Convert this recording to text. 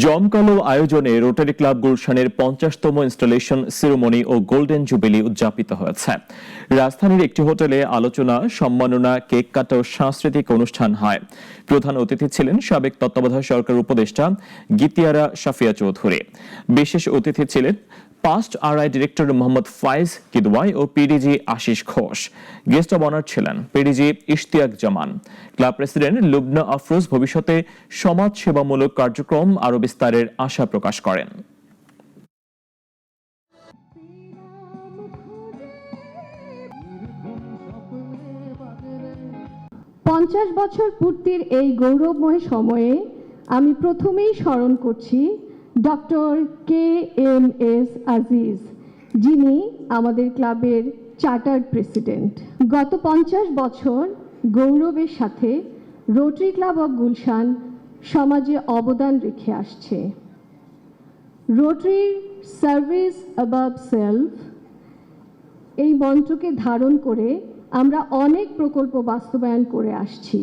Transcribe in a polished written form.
জমকালো আয়োজনে rotary club গুলশানের 50তম ইনস্টলেশন সেরেমনি ও গোল্ডেন জুবিলি উদযাপিত হয়েছে। রাজধানীর একটি হোটেলে আলোচনা, সম্মাননা, কেক কাটা ও সাংস্কৃতিক অনুষ্ঠান হয়। প্রধান অতিথি ছিলেন সাবেক তত্ত্বাবধায়ক সরকার উপদেষ্টা গীতিয়ারা সাফিয়া চৌধুরী। বিশেষ অতিথি ছিলেন past RI director Mohammad Faiz Kidwai ও PDG Ashish Ghosh. Guest of honour ছিলেন PDG Ishtiaque Zaman. Club president Lubna Afroz ভবিষ্যতে সমাজ সেবামূলক কার্যক্রম আরো বিস্তারের আশা প্রকাশ করেন। 50 বছর পূর্তির এই গৌরবময় সময়ে আমি প্রথমেই স্মরণ করছি ডক্টর KMS আজিজ, যিনি আমাদের ক্লাবের চার্টার্ড প্রেসিডেন্ট। গত 50 বছর গৌরবের সাথে রোটারি ক্লাব অব গুলশান সমাজে অবদান রেখে আসছে। রোটারির সার্ভিস অ্যাবাভ সেলফ এই মন্ত্রকে ধারণ করে আমরা অনেক প্রকল্প বাস্তবায়ন করে আসছি।